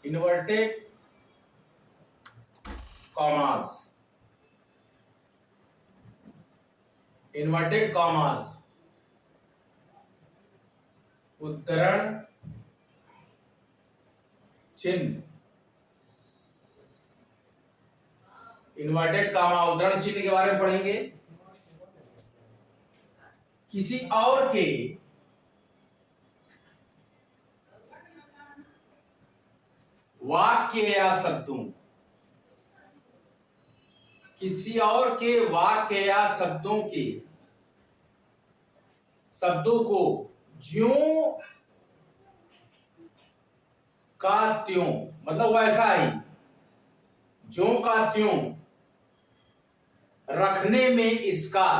Inverted commas, inverted commas, उद्धरण चिन्ह, inverted comma उद्धरण चिन्ह के बारे में पढ़ेंगे। किसी और के वाक्य या शब्दों, किसी और के वाक्य या शब्दों के शब्दों को ज्यों का त्यों, मतलब वैसा ही, ज्यों का त्यों रखने में इसका,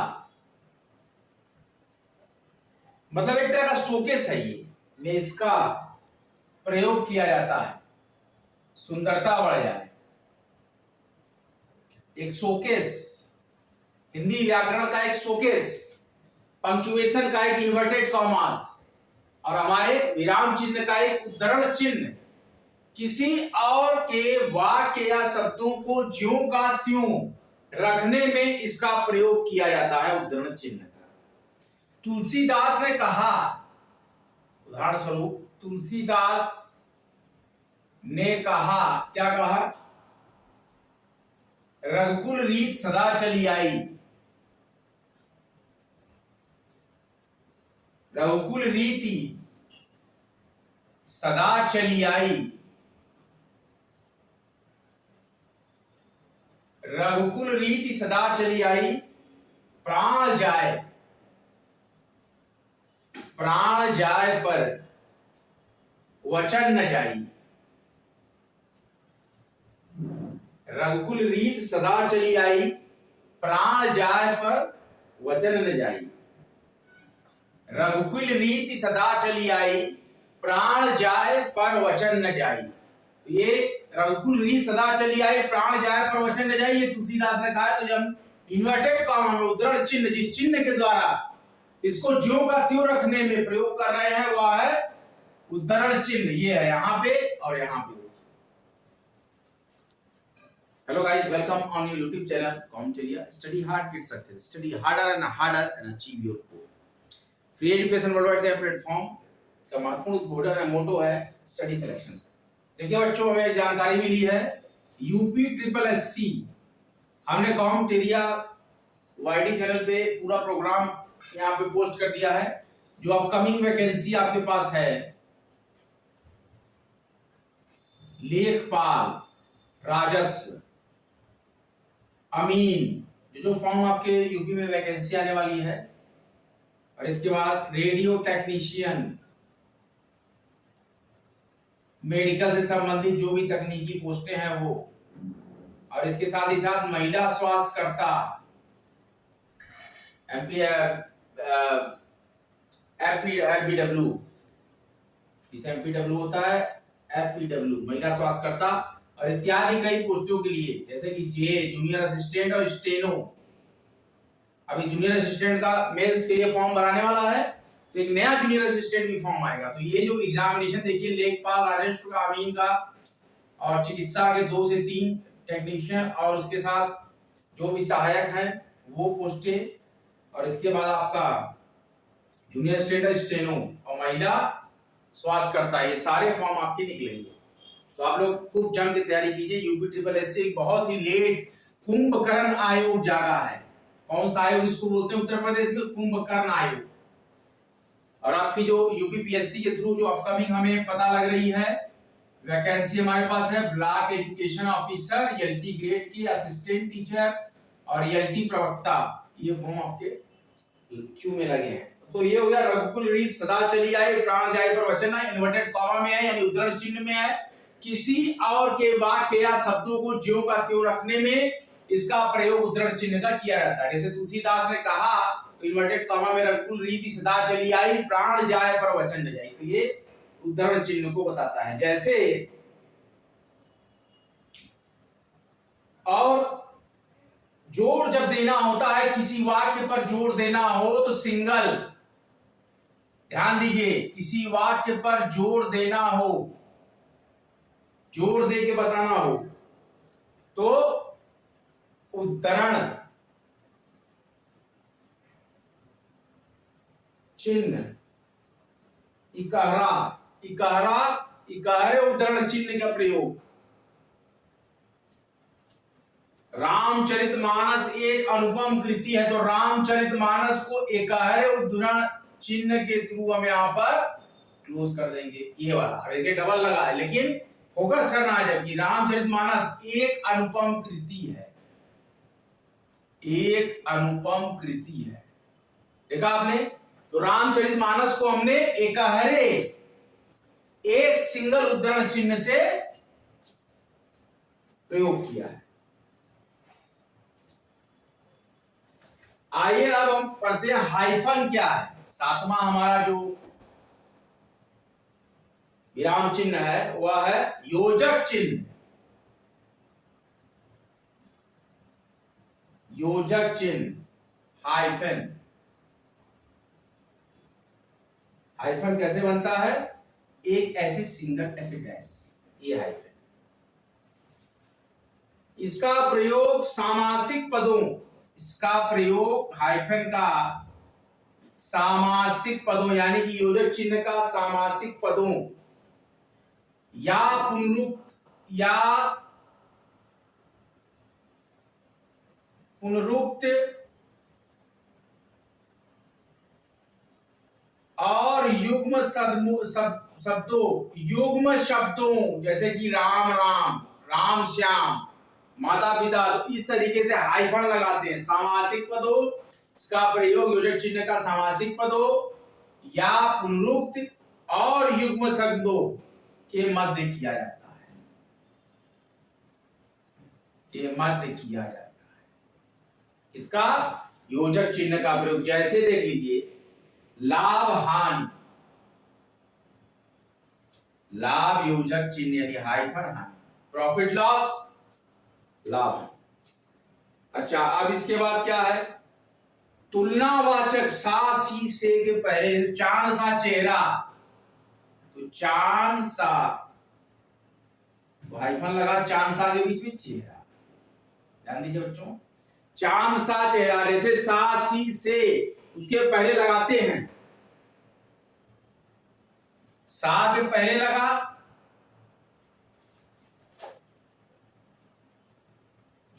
मतलब एक तरह का शोकेस है ये, में इसका प्रयोग किया जाता है, सुंदरता बढ़ जाए। एक शोकेस, हिंदी व्याकरण का एक शोकेस, पंक्चुएशन का एक इन्वर्टेड कॉमास और हमारे विराम चिन्ह का एक उद्धरण चिन्ह, किसी और के वाक्य या शब्दों को ज्यों का त्यों रखने में इसका प्रयोग किया जाता है, उद्धरण चिन्ह का। तुलसीदास ने कहा, उदाहरण स्वरूप तुलसीदास ने कहा, क्या कहा? रघुकुल रीत सदा चली आई, रघुकुल रीति सदा चली आई, रघुकुल रीति सदा चली आई, प्राण जाए, प्राण जाए पर वचन न जाई, रघुकुल रीत सदा चली आई, प्राण जाए पर वचन न जाई, रघुकुल रीति सदा चली आई, प्राण जाए पर वचन न जाई। ये रघुकुल रीत सदा चली आई, प्राण जाए पर वचन न जाई, ये तुलसीदास ने कहा है। तो जब इन्वर्टेड कॉमा में उद्धरण चिन्ह, जिस चिन्ह के द्वारा इसको ज्यों का त्यों रखने में प्रयोग कर रहे हैं, वह है उद्धरण चिन्ह। ये है यहाँ पे और यहाँ पे। Hello guys, welcome on your YouTube channel Comteria. Study hard get success, study harder and harder and achieve your goal. Free education worldwide का प्लेटफॉर्म का महत्वपूर्ण उद्बोधन है, मोटो है स्टडी सिलेक्शन। देखिए बच्चों, हमें जानकारी मिली है यूपी ट्रिपल एससी, हमने कॉमटेरिया वाईडी चैनल पे पूरा प्रोग्राम यहाँ पे पोस्ट कर दिया है। जो अपकमिंग वैकेंसी आपके पास है, लेखपाल, राजस्व, अमीन, जो फॉर्म आपके यूपी में वैकेंसी आने वाली है, और इसके बाद रेडियो टेक्नीशियन, मेडिकल से संबंधित जो भी तकनीकी पोस्टें हैं वो, और इसके साथ ही साथ महिला स्वास्थ्यकर्ता, एफपीडब्ल्यू, इस एमपीडब्ल्यू होता है एफपीडब्ल्यू, महिला स्वास्थ्यकर्ता, और इत्यादि कई पोस्टों के लिए, जैसे कि जे जूनियर असिस्टेंट और स्टेनो। अभी जूनियर असिस्टेंट का मेंस के लिए फॉर्म भराने वाला है, तो एक नया जूनियर असिस्टेंट भी फॉर्म आएगा। तो ये जो एग्जामिनेशन देखिए, लेखपाल, राजस्व का, अमीन का, और चिकित्सा के 2 से 3 टेक्नीशियन, और उसके साथ जो भी सहायक हैं वो पोस्टें, और इसके बाद आपका जूनियर असिस्टेंट, स्टेनो और महिला स्वास्थ्यकर्ता, ये सारे फॉर्म आपके निकलेंगे। तो आप लोग खूब जम के तैयारी कीजिए। यूपी ट्रिपल एससी बहुत ही लेट कुंभकर्ण आयोग जागा है। कौन सा आयोग इसको बोलते हैं? उत्तर प्रदेश में कुंभकर्ण आयोग। और आपकी जो यूपीपीएससी के थ्रू जो अपकमिंग हमें पता लग रही है वैकेंसी, हमारे पास है block education officer, LT grade की, असिस्टेंट टीचर और एलटी प्रवक्ता, ये फॉर्म आपके क्यू में लगे हैं। तो ये हो गया रघुकुल रीत सदा चली आई, प्राण जाए पर वचन न, इन्वर्टेड कॉमा में है, यानी उद्धरण चिन्ह में है। किसी और के वाक्य या शब्दों को ज्यों का त्यों रखने में इसका प्रयोग उद्धरण चिन्ह का किया जाता है। जैसे तुलसीदास ने कहा, तो इन्वर्टेड कॉमा में रघुकुल रीति सदा चली आई, प्राण जाए पर वचन न जाए, तो ये उद्धरण चिन्ह को बताता है। जैसे और जोड़ जब देना होता है, किसी वाक्य पर जोड़ देना हो तो सिंगल, ध्यान दीजिए, किसी वाक्य पर जोड़ देना हो, जोर दे के बताना हो तो उद्धरण चिन्ह, इकहरा, इकहरा, इकहरे उद्धरण चिन्ह का प्रयोग। रामचरितमानस एक अनुपम कृति है, तो रामचरितमानस को इकहरे उद्धरण चिन्ह के थ्रू हम यहाँ पर क्लोज कर देंगे। ये वाला अब देखिए डबल लगा है, लेकिन फोकस करना है जबकि रामचरितमानस एक अनुपम कृति है, एक अनुपम कृति है। देखा आपने, तो रामचरितमानस को हमने इकहरे एक सिंगल उद्धरण चिन्ह से प्रयोग किया है। आइए अब हम पढ़ते हैं हाइफन क्या है। सातवां हमारा जो विराम चिन्ह है वह है योजक चिन्ह। योजक चिन्ह हाइफन। हाइफन कैसे बनता है? एक ऐसे सिंगल ऐसे डैश, ये हाइफन। इसका प्रयोग सामासिक पदों, इसका प्रयोग हाइफन का सामासिक पदों यानी कि योजक चिन्ह का सामासिक पदों या पुनरुक्त और युग्म शब्दों, युग्म शब्दों जैसे कि राम राम, राम श्याम, माता पिता, तो इस तरीके से हाइफन लगाते हैं। सामासिक पदों, इसका प्रयोग योजक चिन्ह का सामासिक पदों या पुनरुक्त और युग्म शब्दों के मध्य किया जाता है, के मध्य किया जाता है। इसका योजक चिन्ह का प्रयोग जैसे देख लीजिए, लाभ हानि, लाभ योजक चिन्ह यानी हाइफन हानि, प्रॉफिट लॉस लाभ। अच्छा, अब इसके बाद क्या है? तुलनावाचक सा सी से के पहले चांद सा चेहरा, तो चांद सा, तो हाइफन लगा चांद सा के बीच में चेहरा। ध्यान दीजिए बच्चों, चांद सा चेहरा, जैसे सा सी से उसके पहले लगाते हैं, सा के पहले लगा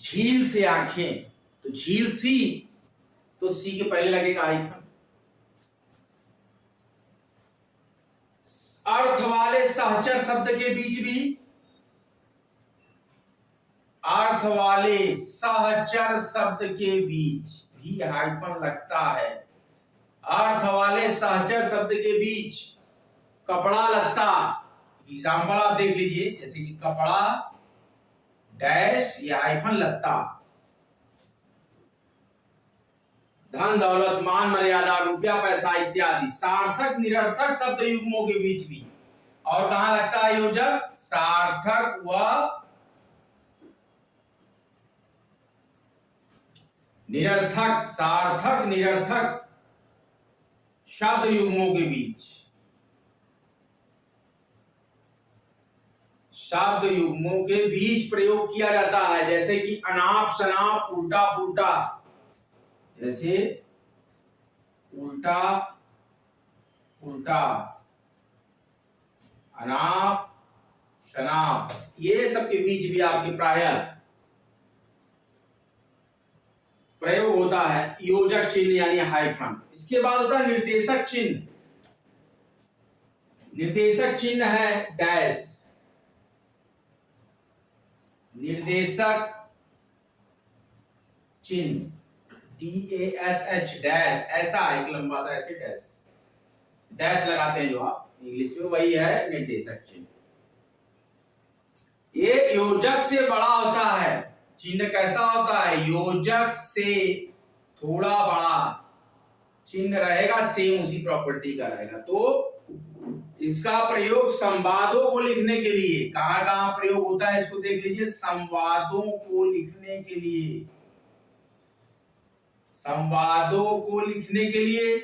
झील से आंखें, तो झील सी, तो सी के पहले लगेगा हाइफन। अर्थ वाले सहचर शब्द के बीच भी, अर्थ वाले सहचर शब्द के बीच भी हाइफन लगता है। अर्थ वाले सहचर शब्द के बीच कपड़ा लत्ता, एग्जाम्पल आप देख लीजिए, जैसे कि कपड़ा डैश ये हाइफन लत्ता, धन दौलत मान मर्यादा रुपया पैसा इत्यादि सार्थक निरर्थक शब्द युग्मों के बीच भी। और कहां लगता है योजक? सार्थक व निरर्थक, सार्थक निरर्थक शब्द युग्मों के बीच, शब्द युग्मों के बीच प्रयोग किया जाता है। जैसे कि अनाप शनाप, उल्टा पुल्टा, जैसे उल्टा उल्टा, अनाप शनाप, ये सब के बीच भी आपके प्रायः प्रयोग होता है योजक चिन्ह यानी हाइफन। इसके बाद होता है निर्देशक चिन्ह। निर्देशक चिन्ह है डैश, निर्देशक चिन्ह DASH डैश, ऐसा एक लंबा सा ऐसे डैश, डैश लगाते हैं जो आप इंग्लिश में, वही है निर्देशक चिन्ह। ये योजक से बड़ा होता है। चिन्ह कैसा होता है? योजक से थोड़ा बड़ा चिन्ह रहेगा, सेम उसी प्रॉपर्टी का रहेगा। तो इसका प्रयोग संवादों को लिखने के लिए, कहां कहां प्रयोग होता है इसको देख लीजिए। संवादों को लिखने के लिए, संवादों को लिखने के लिए,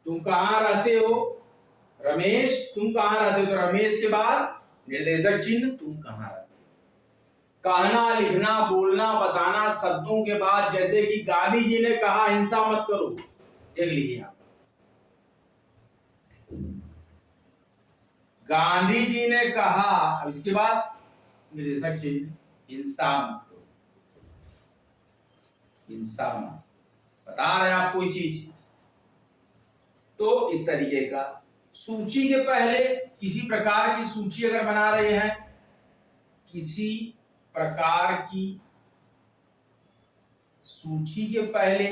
तुम कहां रहते हो रमेश, तुम कहां रहते हो, तो रमेश के बाद निर्देशक चिन्ह तुम कहाँ रखते। कहना, लिखना, बोलना, बताना शब्दों के बाद, जैसे कि गांधी जी ने कहा हिंसा मत करो, देख लीजिए आप, गांधी जी ने कहा, अब इसके बाद निर्देशक चिन्ह हिंसा मत करो, हिंसा मत, बता रहे हैं आप कोई चीज। तो इस तरीके का सूची के पहले किसी प्रकार की सूची अगर बना रहे हैं, किसी प्रकार की सूची के पहले,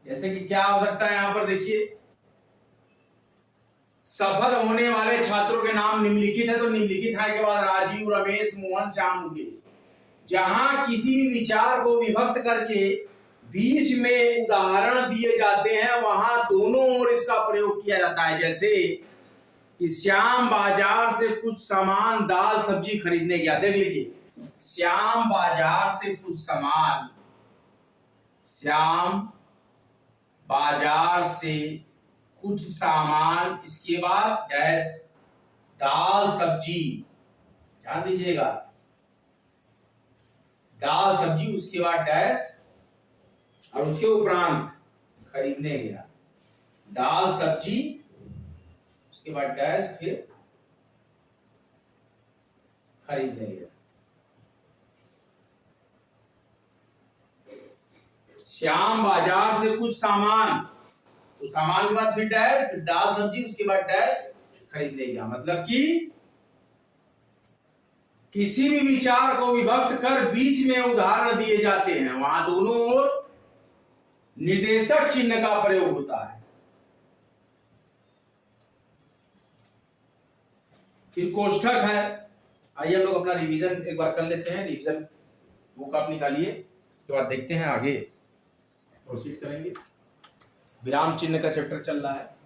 जैसे कि क्या हो सकता है यहां पर देखिए, सफल होने वाले छात्रों के नाम निम्नलिखित है, तो निम्नलिखित है के बाद राजीव, रमेश, मोहन, श्याम, मुकेश। जहां किसी भी विचार को विभक्त करके बीच में उदाहरण दिए जाते हैं, वहां दोनों ओर इसका प्रयोग किया जाता है। जैसे कि श्याम बाजार से कुछ सामान दाल सब्जी खरीदने गया, देख लीजिए, श्याम बाजार से कुछ सामान, श्याम बाजार से कुछ सामान, इसके बाद डैश दाल सब्जी, ध्यान दीजिएगा, दाल सब्जी, उसके बाद डैश, और उसके उपरांत खरीदने गया, दाल सब्जी, उसके बाद डैश, फिर खरीदने गया। श्याम बाजार से कुछ सामान, तो सामान के बाद फिर डैश, फिर दाल सब्जी, उसके बाद डैश, खरीदने गया। मतलब कि किसी भी विचार को विभक्त कर बीच में उदाहरण दिए जाते हैं, वहां दोनों ओर निर्देशक चिन्ह का प्रयोग होता है। फिर कोष्ठक है, आइए हम लोग अपना रिवीजन एक बार कर लेते हैं। रिवीजन बुक आप निकालिए, उसके बाद देखते हैं आगे प्रोसीड करेंगे। विराम चिन्ह का चैप्टर चल रहा है।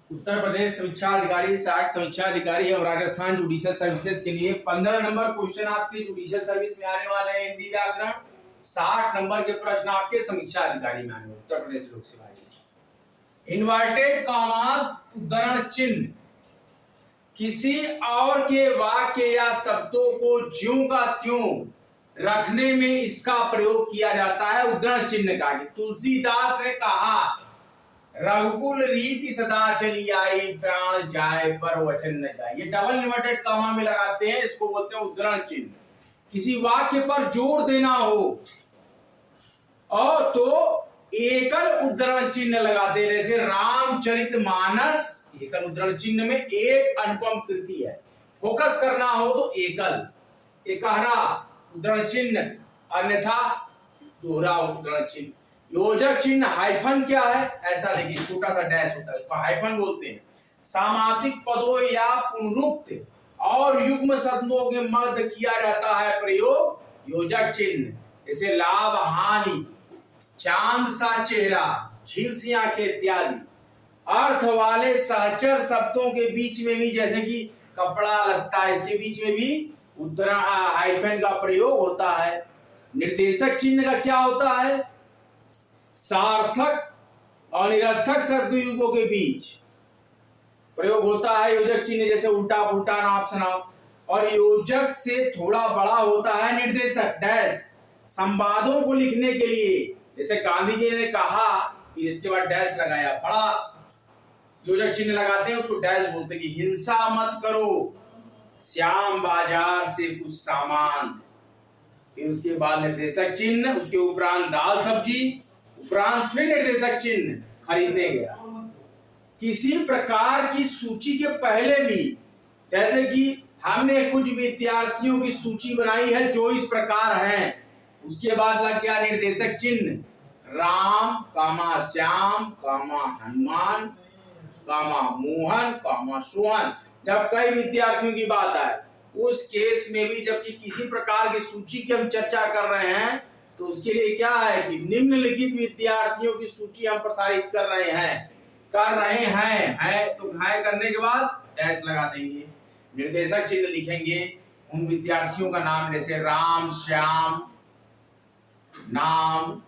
उत्तर प्रदेश समीक्षा अधिकारी, सहायक समीक्षा अधिकारी एवं राजस्थान जुडिशियल सर्विसेज के लिए 15 नंबर क्वेश्चन आपके जुडिशियल सर्विस में आने वाले हैं, हिंदी व्याकरण। 60 नंबर के प्रश्न आपके समीक्षा अधिकारी में आने, उत्तर प्रदेश लोक सेवा आयोग। इन्वर्टेड कॉमास उद्धरण चिन्ह किसी और के वाक्य या शब्दों को ज्यों का त्यों रखने में इसका प्रयोग किया जाता है, उद्धरण चिन्ह का। तुलसीदास ने कहा रघुकुल रीति सदा चली आई, प्राण जाए पर वचन न जाए। ये डबल इन्वर्टेड कॉमा में लगाते हैं, इसको बोलते हैं उद्धरण चिन्ह। किसी वाक्य पर जोर देना हो और तो एकल उद्धरण चिन्ह लगाते हैं, जैसे रामचरितमानस, एकल उद्धरण चिन्ह में एक अनुपम कृति है। फोकस करना हो तो एकल एकहरा उद्धरण चिन्ह, अन्यथा दोहरा उद्धरण चिन्ह। योजक चिन्ह हाइफन क्या है, ऐसा देखिए, छोटा सा डैश होता है, उसको हाइफन बोलते हैं। सामासिक पदों या पुनरुक्त और युग्म शब्दों के मध्य किया जाता है प्रयोग योजक चिन्ह, जैसे लाभ हानि, चांद सा चेहरा, झील सी आंखें इत्यादि। अर्थ वाले सहचर शब्दों के बीच में भी, जैसे कि कपड़ा लगता है, इसके बीच में भी उद्धरण हाइफन का प्रयोग होता है। निर्देशक चिन्ह का क्या होता है, सार्थक और निरर्थक शब्द युगों के बीच प्रयोग होता है योजक चिन्ह, जैसे उल्टा पुल्टा, नाप शनाप। और योजक से थोड़ा बड़ा होता है निर्देशक डैश, संवादों को लिखने के लिए, जैसे गांधी जी ने कहा, फिर इसके बाद डैश लगाया, बड़ा योजक चिन्ह लगाते हैं, उसको डैश बोलते हैं। कि हिंसा मत करो, श्याम बाजार से कुछ सामान, फिर उसके बाद निर्देशक चिन्ह, उसके उपरांत दाल सब्जी, उपरांत फिर निर्देशक चिन्ह, खरीदने गया। किसी प्रकार की सूची के पहले भी, जैसे कि हमने कुछ विद्यार्थियों की सूची बनाई है जो इस प्रकार हैं, उसके बाद लग गया निर्देशक चिन्ह, राम कामा श्याम कामा हनुमान कामा मोहन कामा सोहन। जब कई विद्यार्थियों की बात आए, उस केस में भी, जबकि किसी प्रकार की सूची की हम चर्चा कर रहे हैं, तो उसके लिए क्या है कि निम्नलिखित विद्यार्थियों की सूची हम प्रसारित कर रहे हैं तो है करने के बाद डैश लगा देंगे, निर्देशक चिन्ह लिखेंगे, उन विद्यार्थियों का नाम जैसे राम, श्याम, नाम,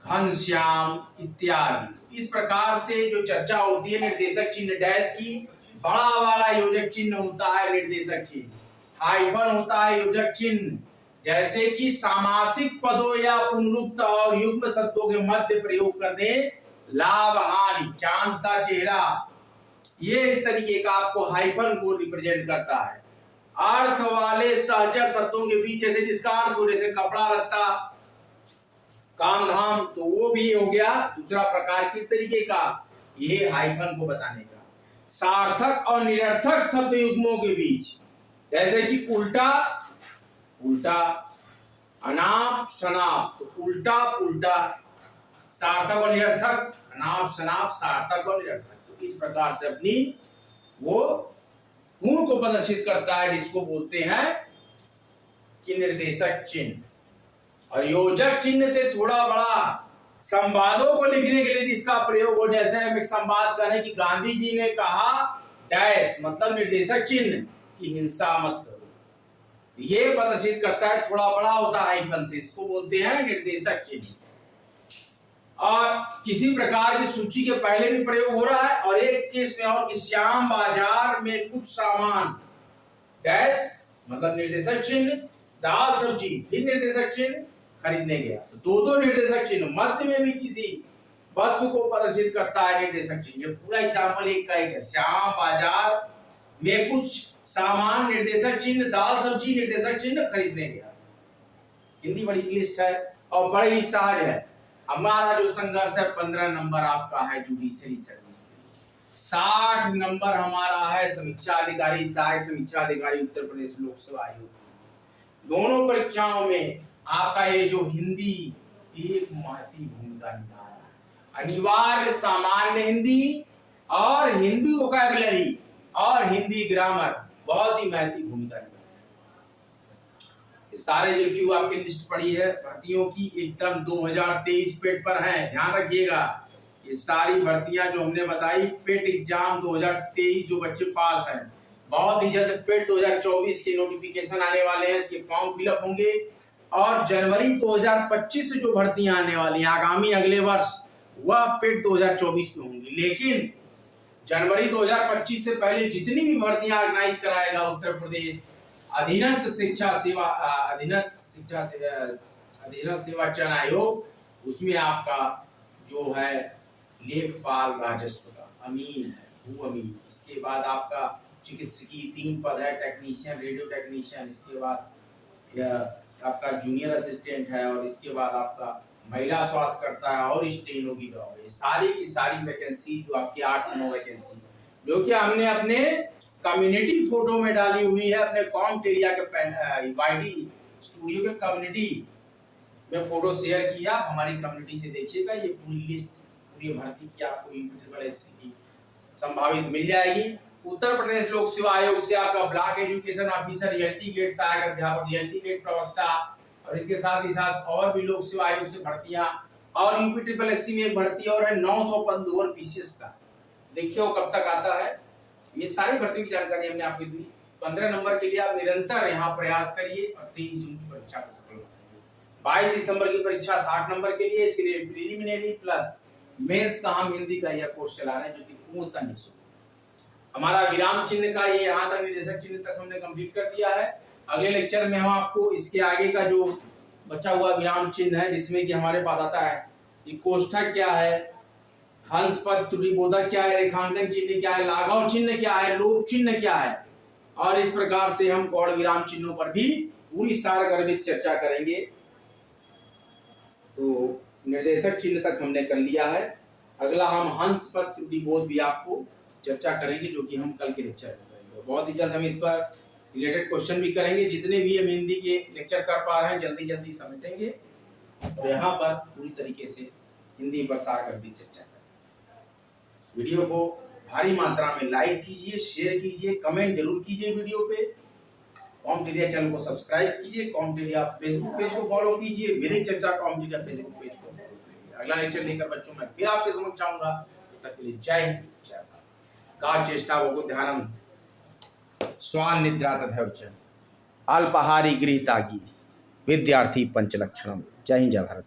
घनश्याम इत्यादि। इस प्रकार से जो चर्चा होती है निर्देशक चिन्ह डैश की, बड़ा वाला योजक चिन्ह होता है निर्देशक चिन्ह, हाइफन होता है योजक चिन्ह, जैसे कि सामासिक पदों या पुनरुक्त और युग्म शब्दों के मध्य प्रयोग करने, लाभ, हानि, चांद सा चेहरा, ये इस तरीके का आपको हाइफन को रिप्रेजेंट करता है। अर्थ वाले सहचर शब्दों के बीच जैसे जिसका अर्थ हो, जैसे कपड़ा लत्ता, काम धाम, तो वो भी हो गया दूसरा प्रकार किस तरीके का, ये हाइफन को बताने का। सार्थक और निरर्थक शब्द युग्मों के बीच जैसे कि उल्टा उल्टा, अनाप शनाप, तो उल्टा पुल्टा, सार्थक और निरर्थक, अनाप शनाप, सार्थक और निरर्थक, तो इस प्रकार से अपनी वो गुण को प्रदर्शित करता है जिसको बोलते हैं कि निर्देशक चिन्ह। और योजक चिन्ह से थोड़ा बड़ा संवादों को लिखने के लिए जिसका प्रयोग हो, जैसे हम एक संवाद करें कि गांधी जी ने कहा डैश, मतलब निर्देशक चिन्ह की हिंसा मत करो, ये प्रदर्शित करता है, थोड़ा बड़ा होता है हाइफन से, इसको बोलते हैं निर्देशक चिन्ह। और किसी प्रकार की सूची के पहले भी प्रयोग हो रहा है, और एक केस में और कि श्याम बाजार में कुछ सामान डैश, मतलब निर्देशक चिन्ह, दाल सब्जी, फिर निर्देशक चिन्ह, खरीदने गया, तो दो निर्देशक चिन्ह, मध्य में भी किसी वस्तु को प्रदर्शित करता है निर्देशक चिन्ह। ये पूरा एग्जाम्पल एक का एक है, श्याम बाजार में कुछ सामान निर्देशक चिन्ह, दाल सब्जी निर्देशक चिन्ह, खरीदने गया। हिंदी बड़ी क्लिष्ट है और बड़ी सहज है। हमारा जो संघर्ष है 15 नंबर आपका है जुडिशरी सर्विस, 60 नंबर हमारा है समीक्षा अधिकारी, सहायक समीक्षा अधिकारी उत्तर प्रदेश लोक सेवा आयोग। दोनों परीक्षाओं में आपका ये जो हिंदी एक महत्वपूर्ण भूमिका निभा रहा है, अनिवार्य सामान्य हिंदी और हिंदी वोकैबुलरी और हिंदी ग्रामर बहुत ही महत्वपूर्ण भूमिका निभा। सारे जो क्यों आपकी लिस्ट पड़ी है भर्तियों की, एकदम 2023 पेट पर है, ध्यान रखिएगा। ये सारी भर्तियां जो हमने बताई पेट एग्जाम 2023 जो बच्चे पास हैं, बहुत ही जल्द पेट 2024 के नोटिफिकेशन आने वाले हैं, इसके फॉर्म फिलअप होंगे, और जनवरी 2025 से जो भर्तियां आने वाली हैं आगामी अगले वर्ष, वह पेट 2024 में होंगी। लेकिन जनवरी 2025 से पहले जितनी भी भर्तियां ऑर्गेनाइज कराएगा उत्तर प्रदेश अधीनस्थ सेवा चयन आयोग, उसमें आपका जो है लेखपाल राजस्व का अमीन है, भू अमीन, इसके बाद आपका चिकित्सकीय 3 पद है, टेक्नीशियन, रेडियो टेक्नीशियन, इसके बाद आपका जूनियर असिस्टेंट है, और इसके बाद आपका महिला स्वास्थ्य करता है और स्टेनो की जॉब है। सारी की सारी वैकेंसी जो आपकी 8 से 9 वैकेंसी जो कि हमने अपने कम्युनिटी फोटो में डाली हुई है, अपने कॉम्ट एरिया के वाईटी स्टूडियो के कम्युनिटी में फोटो शेयर किया। आप हमारी कम्युनिटी से देखिएगा, ये पूरी लिस्ट पूरी भर्ती की आपको की संभावित मिल जाएगी। उत्तर प्रदेश लोक सेवा आयोग से आपका block education officer, LT grade सहायक अध्यापक, एलटी गेट प्रवक्ता, और इसके साथ ही साथ और भी लोक सेवा आयोग से भर्तियां, और यूपी ट्रिपल एससी में एक भर्ती और है 900 पद लोअर पीसीएस का, देखिए वो कब तक आता है। ये सारी भर्तियों की जानकारी हमने आपको दी। 15 नंबर के लिए आप निरंतर यहाँ प्रयास करिए और 23 जून की परीक्षा को सफल बनाइए। 22 दिसंबर की परीक्षा 60 नंबर के लिए, इसके लिए प्रीलिमिनरी प्लस मेंस का हम हिंदी का यह कोर्स चला रहे हैं जो कि पूर्णतः निःशुल्क। हमारा विराम चिन्ह का ये यहाँ तक निर्देशक चिन्ह तक हमने कंप्लीट कर दिया है। अगले लेक्चर में हम आपको इसके आगे का जो बचा हुआ विराम चिन्ह है, जिसमें कि हमारे पास आता है कि कोष्ठक क्या है, हंस पद त्रुटिबोधक क्या है, रेखांकन चिन्ह क्या है, लाघव चिन्ह क्या है, लोप चिन्ह क्या है, और इस प्रकार से हम गौड़ विराम चिन्हों पर भी पूरी सारगर्भित चर्चा करेंगे। तो निर्देशक चिन्ह तक हमने कर लिया है। अगला हम हंस पद त्रुटिबोध भी आपको चर्चा करेंगे, जो कि हम कल के लेक्चर में करेंगे। बहुत ही जल्द हम इस पर रिलेटेड क्वेश्चन भी करेंगे। जितने भी हम हिंदी के लेक्चर कर पा रहे हैं जल्दी जल्दी समेटेंगे, तो यहाँ पर पूरी तरीके से हिंदी पर सारगर्भित चर्चा करेंगे। वीडियो को भारी मात्रा में लाइक कीजिए, शेयर कीजिए, कमेंट जरूर कीजिए वीडियो पे, कॉम्टेरिया चैनल को सब्सक्राइब कीजिए, कॉम्टेरिया फेसबुक पेज को फॉलो कीजिए, वैदिक चर्चा कॉम्टेरिया फेसबुक पेज को फॉलो कीजिए। अगला लेक्चर लेकर बच्चों मैं फिर आपके समक्ष आऊंगा। तब तक के लिए जय हिंद, जय भारत। गाढ़ चेष्टा वो ध्यानम स्वान निद्रा तथा च अल्पाहारी गृहीता विद्यार्थी पंचलक्षणम। जय हिंद, जय भारत।